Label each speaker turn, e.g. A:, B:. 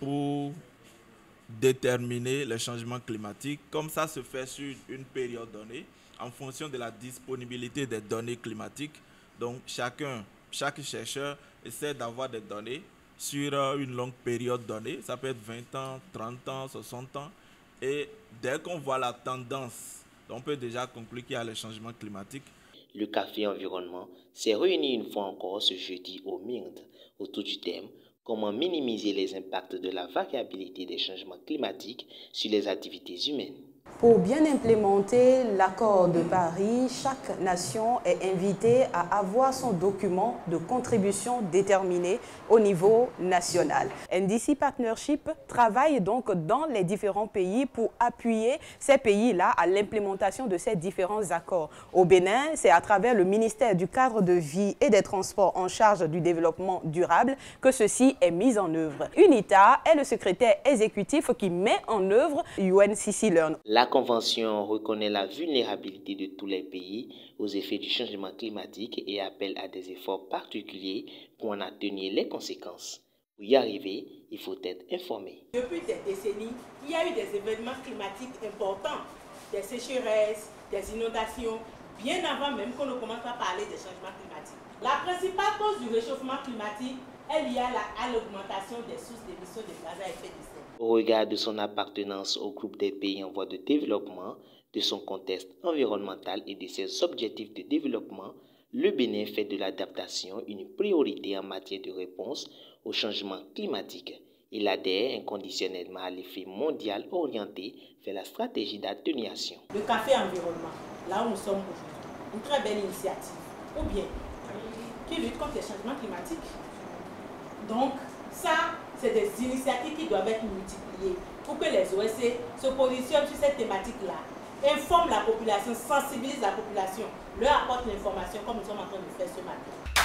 A: pour déterminer les changements climatiques, comme ça se fait sur une période donnée, en fonction de la disponibilité des données climatiques. Donc chaque chercheur essaie d'avoir des données sur une longue période donnée, ça peut être 20 ans, 30 ans, 60 ans, et dès qu'on voit la tendance, on peut déjà conclure qu'il y a les changements climatiques.
B: Le Café Environnement s'est réuni une fois encore ce jeudi au MIRD autour du thème « Comment minimiser les impacts de la variabilité des changements climatiques sur les activités humaines ».
C: Pour bien implémenter l'accord de Paris, chaque nation est invitée à avoir son document de contribution déterminé au niveau national. NDC Partnership travaille donc dans les différents pays pour appuyer ces pays-là à l'implémentation de ces différents accords. Au Bénin, c'est à travers le ministère du Cadre de vie et des Transports en charge du développement durable que ceci est mis en œuvre. UNITA est le secrétaire exécutif qui met en œuvre UNCC Learn.
B: La Convention reconnaît la vulnérabilité de tous les pays aux effets du changement climatique et appelle à des efforts particuliers pour en atténuer les conséquences. Pour y arriver, il faut être informé.
D: Depuis des décennies, il y a eu des événements climatiques importants, des sécheresses, des inondations, bien avant même qu'on ne commence à parler des changements climatiques. La principale cause du réchauffement climatique est liée à l'augmentation des sources d'émissions de gaz à effet de serre.
B: Au regard de son appartenance au groupe des pays en voie de développement, de son contexte environnemental et de ses objectifs de développement, le Bénin fait de l'adaptation une priorité en matière de réponse au changement climatique. Il adhère inconditionnellement à l'effet mondial orienté vers la stratégie d'atténuation.
D: Le Café Environnement, là où nous sommes aujourd'hui, une très belle initiative, ou bien qui lutte contre les changements climatiques. Donc, ça, c'est des initiatives qui doivent être multipliées pour que les OSC se positionnent sur cette thématique-là, informent la population, sensibilisent la population, leur apportent l'information comme nous sommes en train de faire ce matin.